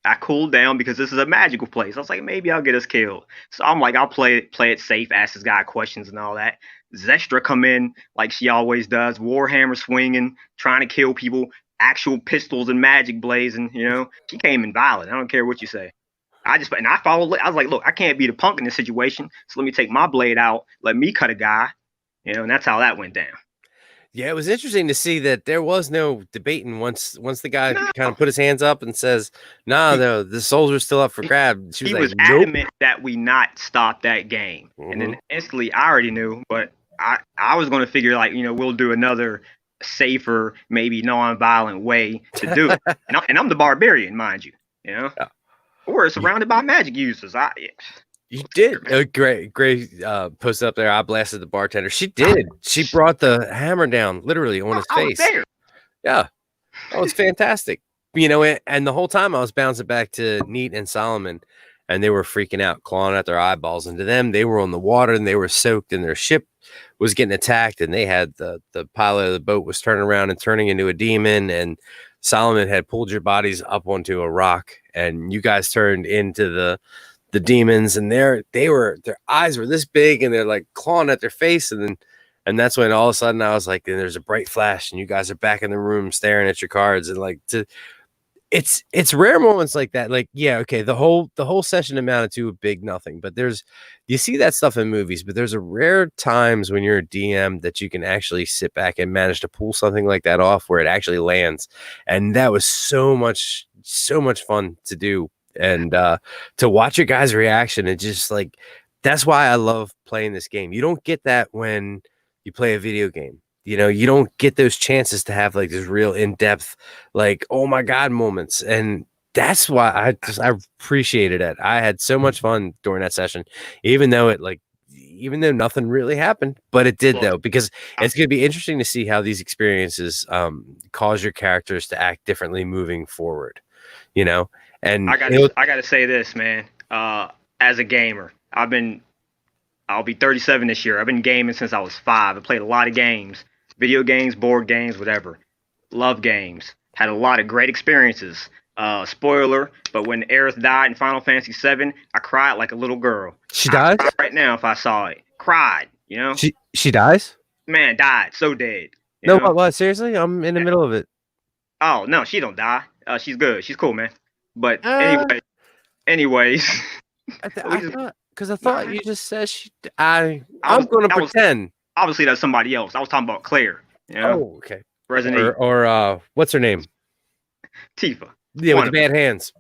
[SPEAKER 2] I cooled down because this is a magical place. I was like, maybe I'll get us killed. So I'm like, I'll play it safe, ask this guy questions and all that. Zestra come in like she always does, Warhammer swinging, trying to kill people, actual pistols and magic blazing, She came in violent. I don't care what you say. I followed. I was like, look, I can't be the punk in this situation. So let me take my blade out, let me cut a guy, and that's how that went down.
[SPEAKER 1] Yeah, it was interesting to see that there was no debating once the guy kind of put his hands up and says, no, the souls are still up for grabs.
[SPEAKER 2] He was adamant that we not stop that game. And then instantly I already knew, but I was going to figure like, we'll do another safer, maybe non-violent way to do it. And I'm the barbarian, mind you, Yeah. We're surrounded by magic users.
[SPEAKER 1] You did. Great post up there. I blasted the bartender. She did. She brought the hammer down literally on his face.
[SPEAKER 2] There.
[SPEAKER 1] Yeah. That was fantastic. And the whole time I was bouncing back to Neat and Solomon, and they were freaking out, clawing at their eyeballs. And to them, they were on the water and they were soaked, and their ship was getting attacked, and they had the pilot of the boat was turning around and turning into a demon, and Solomon had pulled your bodies up onto a rock, and you guys turned into the demons, and their eyes were this big, and they're like clawing at their face, and that's when all of a sudden I was like, and there's a bright flash, and you guys are back in the room staring at your cards, and like it's rare moments like that. Like, yeah, okay, the whole session amounted to a big nothing, but you see that stuff in movies, but there's a rare times when you're a DM that you can actually sit back and manage to pull something like that off where it actually lands. And that was so much fun to do. And to watch your guys' reaction, and just like, that's why I love playing this game. You don't get that when you play a video game. You don't get those chances to have like this real in-depth, like, oh my God moments. And that's why I appreciated it. I had so much fun during that session, even though nothing really happened, but it did though, because it's going to be interesting to see how these experiences cause your characters to act differently moving forward, And
[SPEAKER 2] I got to say this, man, as a gamer, I'll be 37 this year. I've been gaming since I was 5. I played a lot of games, video games, board games, whatever. Love games. Had a lot of great experiences. Spoiler, but when Aerith died in Final Fantasy VII, I cried like a little girl.
[SPEAKER 1] She dies?
[SPEAKER 2] Right now if I saw it. Cried,
[SPEAKER 1] She dies?
[SPEAKER 2] Man, died. So dead.
[SPEAKER 1] No, what? Seriously? I'm in the middle of it.
[SPEAKER 2] Oh, no, she don't die. She's good. She's cool, man. But anyways.
[SPEAKER 1] Because I thought you just said I'm going to pretend.
[SPEAKER 2] Obviously, that's somebody else. I was talking about Claire.
[SPEAKER 1] Oh, okay.
[SPEAKER 2] Resident
[SPEAKER 1] or what's her name?
[SPEAKER 2] Tifa.
[SPEAKER 1] Yeah, with the bad hands.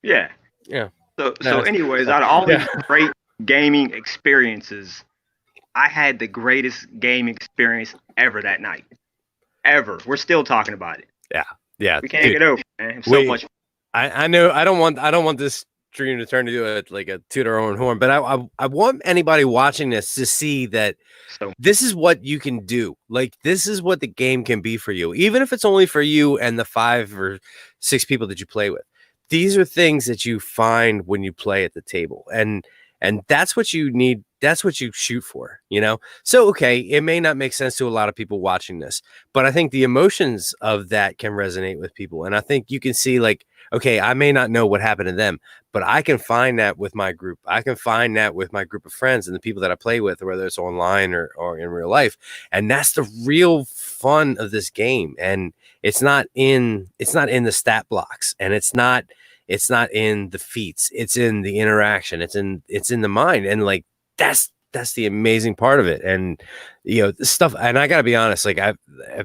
[SPEAKER 2] Yeah.
[SPEAKER 1] Yeah.
[SPEAKER 2] So anyways, out of all these great gaming experiences, I had the greatest gaming experience ever that night. Ever. We're still talking about it.
[SPEAKER 1] Yeah.
[SPEAKER 2] We can't get over it, man. So much.
[SPEAKER 1] I know. I don't want this stream to turn into a toot our own horn, but I want anybody watching this to see that this is what you can do. Like, this is what the game can be for you, even if it's only for you and the 5 or 6 people that you play with. These are things that you find when you play at the table, and that's what you need. That's what you shoot for, So, okay, it may not make sense to a lot of people watching this, but I think the emotions of that can resonate with people. And I think you can see, like, okay, I may not know what happened to them, but I can find that with my group. I can find that with my group of friends and the people that I play with, whether it's online or in real life. And that's the real fun of this game. And it's not in the stat blocks, and it's not in the feats. It's in the interaction. It's in the mind. And like, that's the amazing part of it. And this stuff, and I gotta be honest, like I've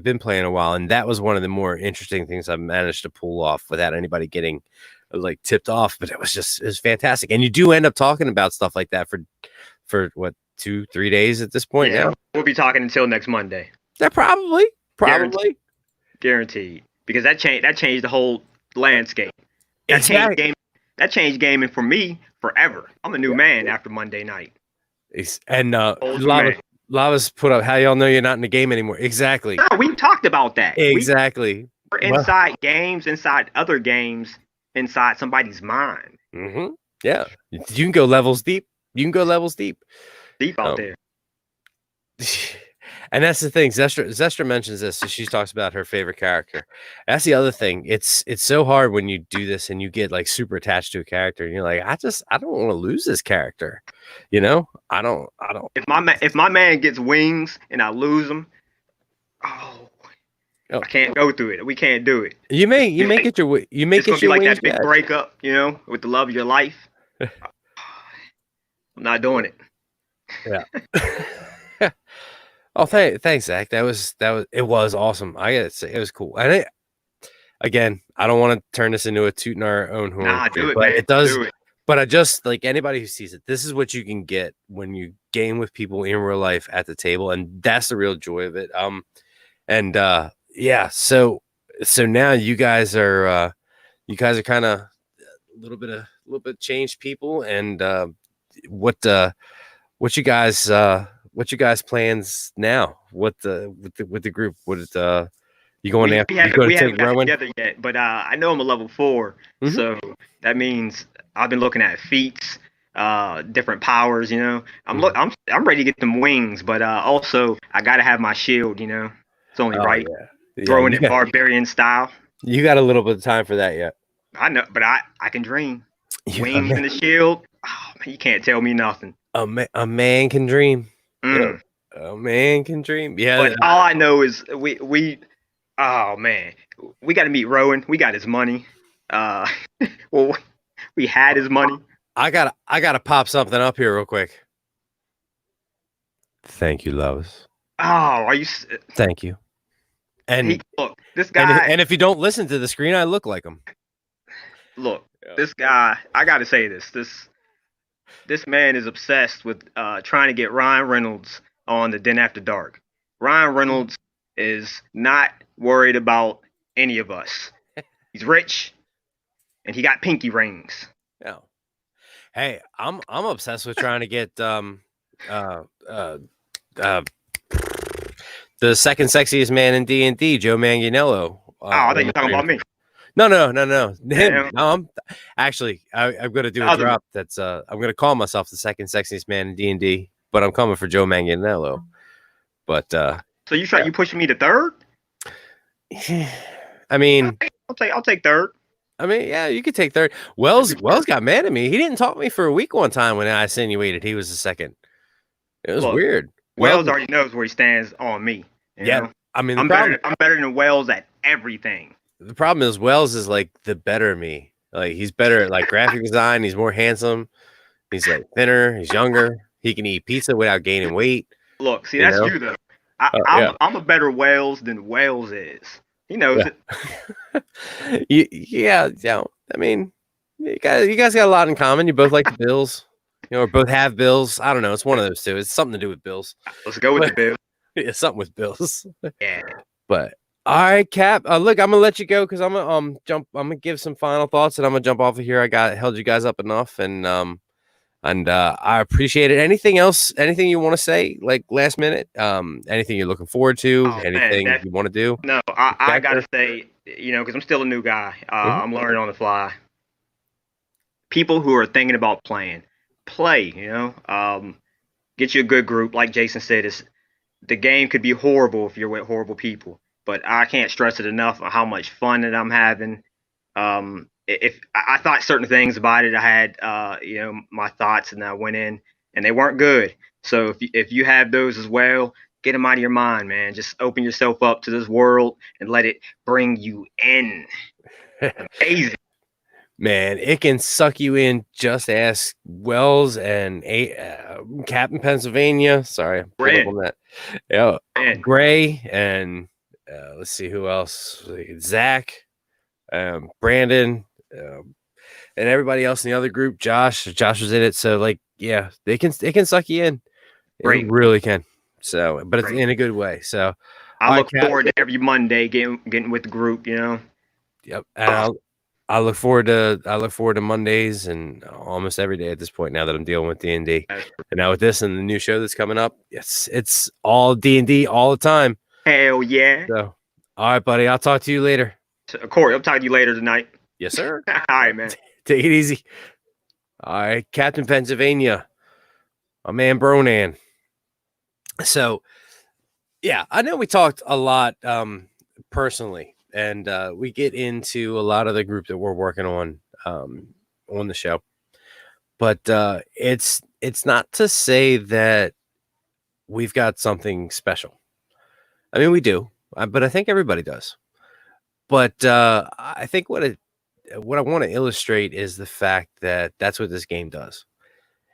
[SPEAKER 1] been playing a while, and that was one of the more interesting things I've managed to pull off without anybody getting like tipped off. But it was fantastic. And you do end up talking about stuff like that for what, 2-3 days at this point now?
[SPEAKER 2] We'll be talking until next Monday.
[SPEAKER 1] That probably
[SPEAKER 2] guaranteed, because that changed the whole landscape. That changed gaming for me forever. I'm a new man after Monday night.
[SPEAKER 1] And Lava's put up, how y'all know you're not in the game anymore. Exactly.
[SPEAKER 2] No, we talked about that.
[SPEAKER 1] Exactly.
[SPEAKER 2] We're inside games, inside other games, inside somebody's mind.
[SPEAKER 1] Mm-hmm. Yeah. You can go levels deep. Deep out there. And that's the thing. Zestra mentions this. So she talks about her favorite character. That's the other thing. It's so hard when you do this and you get like super attached to a character, and you're like, I don't want to lose this character. I don't.
[SPEAKER 2] If my man gets wings and I lose him, I can't go through it. We can't do it.
[SPEAKER 1] You may get your
[SPEAKER 2] like
[SPEAKER 1] wings
[SPEAKER 2] that big
[SPEAKER 1] back.
[SPEAKER 2] breakup, with the love of your life. I'm not doing it.
[SPEAKER 1] Yeah. Oh, thanks, Zach. It was awesome. I gotta say, it was cool. And again, I don't want to turn this into a tooting our own horn.
[SPEAKER 2] Nah, do it,
[SPEAKER 1] but
[SPEAKER 2] man.
[SPEAKER 1] It does.
[SPEAKER 2] Do it.
[SPEAKER 1] But I just, like, anybody who sees it, this is what you can get when you game with people in real life at the table, and that's the real joy of it. So now you guys are kind of a little bit changed people, and what you guys plans now? With the group? You going after?
[SPEAKER 2] We haven't got together yet, but I know I'm a level 4, so that means I've been looking at feats, different powers. I'm ready to get them wings, but also I gotta have my shield. It's only right. Yeah. Throwing it barbarian style.
[SPEAKER 1] You got a little bit of time for that yet?
[SPEAKER 2] I know, but I can dream. Wings and the shield. Oh man, you can't tell me nothing.
[SPEAKER 1] A man can dream. Yeah. A man can dream. Yeah.
[SPEAKER 2] But all I know is we got to meet Rowan. We got his money. Well, we had his money.
[SPEAKER 1] I gotta pop something up here real quick. Thank you, Loves.
[SPEAKER 2] Oh, are you?
[SPEAKER 1] Thank you. And
[SPEAKER 2] look, this guy.
[SPEAKER 1] And if you don't listen to the screen, I look like him.
[SPEAKER 2] Look, this guy. I gotta say this. This man is obsessed with trying to get Ryan Reynolds on the Den After Dark. Ryan Reynolds is not worried about any of us. He's rich, and he got pinky rings.
[SPEAKER 1] Yeah. Hey, I'm obsessed with trying to get the second sexiest man in D&D, Joe Manganiello.
[SPEAKER 2] I think you're talking about me.
[SPEAKER 1] No. Him. No, I'm going to do a drop. That's I'm going to call myself the second sexiest man in D&D, but I'm coming for Joe Manganiello. But
[SPEAKER 2] so you pushing me to third?
[SPEAKER 1] I mean,
[SPEAKER 2] I'll take third.
[SPEAKER 1] I mean, yeah, you could take third. Wells got mad at me. He didn't talk to me for a week one time when I insinuated he was the second. It was weird.
[SPEAKER 2] Wells already knows where he stands on me. You know?
[SPEAKER 1] I mean,
[SPEAKER 2] I'm better than Wells at everything.
[SPEAKER 1] The problem is Wells is like the better me. Like he's better at like graphic design. He's more handsome. He's like thinner. He's younger. He can eat pizza without gaining weight.
[SPEAKER 2] Look, see, that's you though. I'm a better Wells than Wells is. He knows
[SPEAKER 1] it. Yeah. I mean, you guys got a lot in common. You both like the Bills. Or both have Bills. I don't know. It's one of those two. It's something to do with Bills.
[SPEAKER 2] Let's go with the Bills.
[SPEAKER 1] Yeah, something with Bills.
[SPEAKER 2] Yeah.
[SPEAKER 1] But all right, Cap. Look, I'm gonna let you go because I'm gonna jump. I'm gonna give some final thoughts, and I'm gonna jump off of here. I held you guys up enough, and I appreciate it. Anything else? Anything you want to say? Like last minute? Anything you're looking forward to? Anything you want to do?
[SPEAKER 2] No, I gotta say, because I'm still a new guy. I'm learning on the fly. People who are thinking about playing, play. Get you a good group. Like Jason said, the game could be horrible if you're with horrible people. But I can't stress it enough on how much fun that I'm having. If I thought certain things about it, I had my thoughts, and I went in, and they weren't good. So if you have those as well, get them out of your mind, man. Just open yourself up to this world and let it bring you in. Amazing.
[SPEAKER 1] Man, it can suck you in. Just ask Wells and Captain Pennsylvania. Sorry, I pulled up on that. Yeah, Gray and let's see who else. Zach, Brandon, and everybody else in the other group. Josh was in it. So like, yeah, it can suck you in. It really can. So, but it's in a good way. So
[SPEAKER 2] I look forward to every Monday getting with the group. You know.
[SPEAKER 1] Yep, and I look forward to Mondays and almost every day at this point now that I'm dealing with D&D. And now with this and the new show that's coming up, it's all D&D all the time.
[SPEAKER 2] Hell yeah.
[SPEAKER 1] So, all right, buddy. I'll talk to you later.
[SPEAKER 2] Corey, I'll talk to you later tonight.
[SPEAKER 1] Yes, sir.
[SPEAKER 2] All right, man.
[SPEAKER 1] Take it easy. All right, Captain Pennsylvania. My man Bronan. So, yeah, I know we talked a lot personally. And we get into a lot of the group that we're working on the show, but it's not to say that we've got something special. I mean, we do, but I think everybody does. But I think what I want to illustrate is the fact that that's what this game does.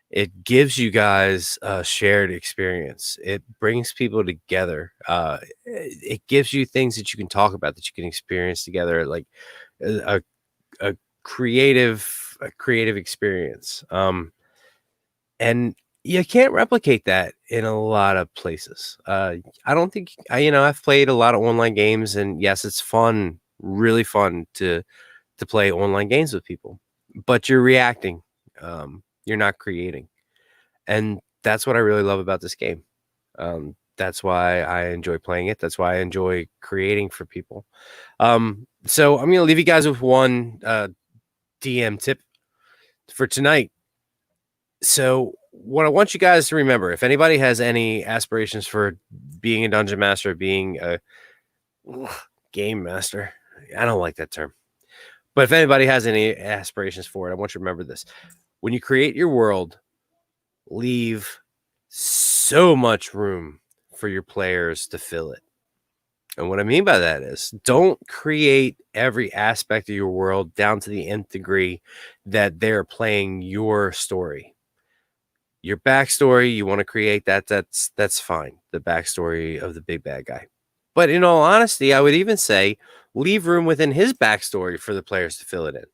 [SPEAKER 1] It gives you guys a shared experience. It brings people together. It gives you things that you can talk about, that you can experience together, like a creative experience. And you can't replicate that in a lot of places. I don't think I've played a lot of online games, and yes, it's fun, really fun to play online games with people, but you're reacting. You're not creating. And that's what I really love about this game. That's why I enjoy playing it. That's why I enjoy creating for people. So I'm going to leave you guys with one DM tip for tonight. So what I want you guys to remember, if anybody has any aspirations for being a dungeon master, being a game master, I don't like that term. But if anybody has any aspirations for it, I want you to remember this. When you create your world, leave so much room for your players to fill it. And what I mean by that is, don't create every aspect of your world down to the nth degree that they're playing your story. Your backstory, you want to create that's fine. The backstory of the big bad guy. But in all honesty, I would even say leave room within his backstory for the players to fill it in.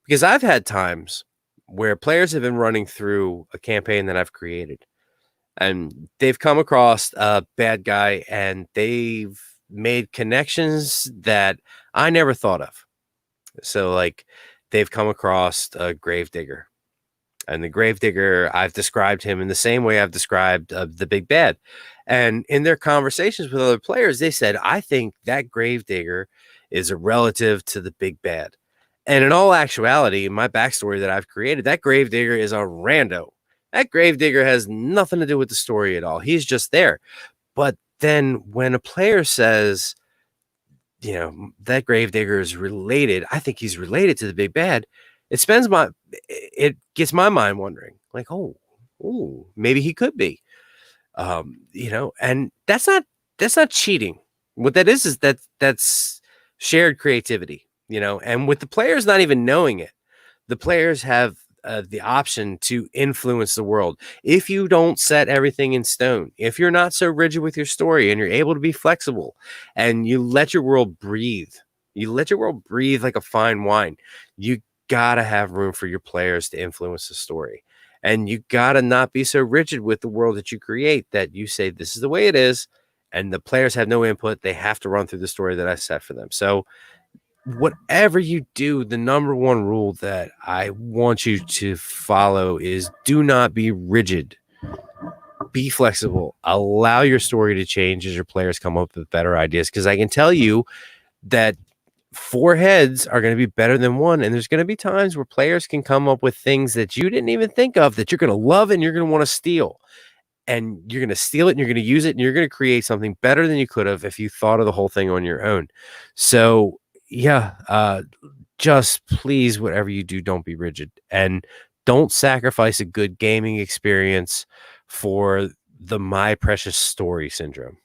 [SPEAKER 1] Because I've had times where players have been running through a campaign that I've created, and they've come across a bad guy, and they've made connections that I never thought of. So, like, they've come across a gravedigger, and the gravedigger, I've described him in the same way I've described the big bad. And in their conversations with other players, they said, I think that gravedigger is a relative to the big bad. And in all actuality, in my backstory that I've created, that gravedigger is a rando. That gravedigger has nothing to do with the story at all. He's just there. But then when a player says, that gravedigger is related, I think he's related to the big bad, it gets my mind wondering, like, oh, maybe he could be. And that's not cheating. What that is that's shared creativity. And with the players not even knowing it, the players have the option to influence the world. If you don't set everything in stone, if you're not so rigid with your story and you're able to be flexible and you let your world breathe, like a fine wine, you gotta have room for your players to influence the story. And you gotta not be so rigid with the world that you create that you say, this is the way it is. And the players have no input. They have to run through the story that I set for them. So whatever you do, the number one rule that I want you to follow is do not be rigid. Be flexible. Allow your story to change as your players come up with better ideas. Because I can tell you that 4 heads are going to be better than 1. And there's going to be times where players can come up with things that you didn't even think of that you're going to love and you're going to want to steal. And you're going to steal it and you're going to use it and you're going to create something better than you could have if you thought of the whole thing on your own. So just please, whatever you do, don't be rigid and don't sacrifice a good gaming experience for the my precious story syndrome.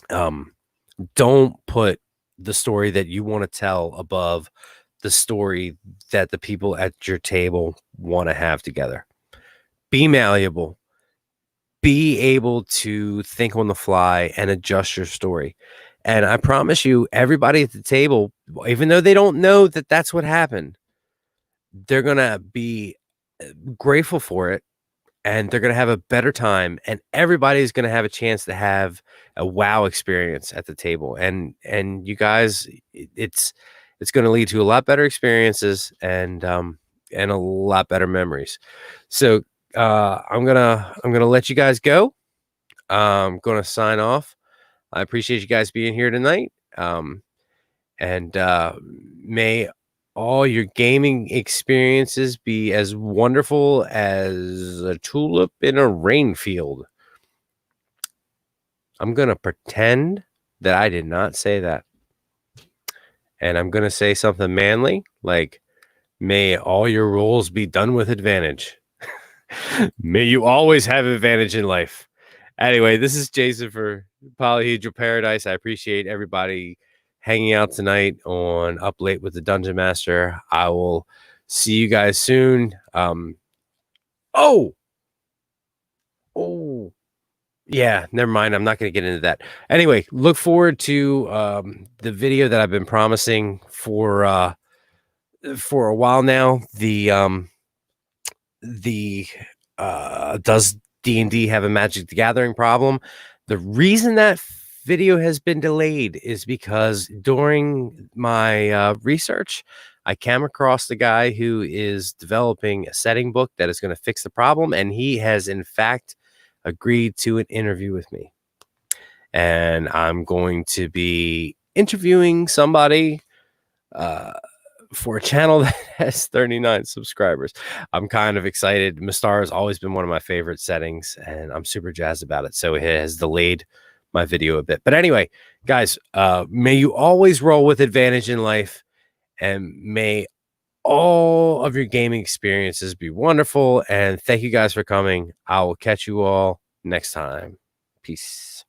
[SPEAKER 1] Don't put the story that you want to tell above the story that the people at your table want to have together. Be malleable. Be able to think on the fly and adjust your story. And I promise you, everybody at the table, even though they don't know that that's what happened, they're going to be grateful for it, and they're going to have a better time, and everybody's going to have a chance to have a wow experience at the table. And you guys, it's going to lead to a lot better experiences and a lot better memories. So I'm gonna let you guys go. I'm gonna sign off. I appreciate you guys being here tonight. And may all your gaming experiences be as wonderful as a tulip in a rain field. I'm going to pretend that I did not say that. And I'm going to say something manly, like, may all your rolls be done with advantage. May you always have advantage in life. Anyway, this is Jason for Polyhedral Paradise. I appreciate everybody hanging out tonight on Up Late with the Dungeon Master. I will see you guys soon. Yeah, never mind. I'm not going to get into that. Anyway, look forward to the video that I've been promising for a while now. Does D&D have a Magic the Gathering problem? The reason that video has been delayed is because during my research, I came across the guy who is developing a setting book that is going to fix the problem, and he has in fact agreed to an interview with me. And I'm going to be interviewing somebody for a channel that has 39 subscribers. I'm kind of excited. Mastar has always been one of my favorite settings, and I'm super jazzed about it. So it has delayed my video a bit. But anyway, guys, may you always roll with advantage in life, and may all of your gaming experiences be wonderful. And thank you guys for coming. I will catch you all next time. Peace.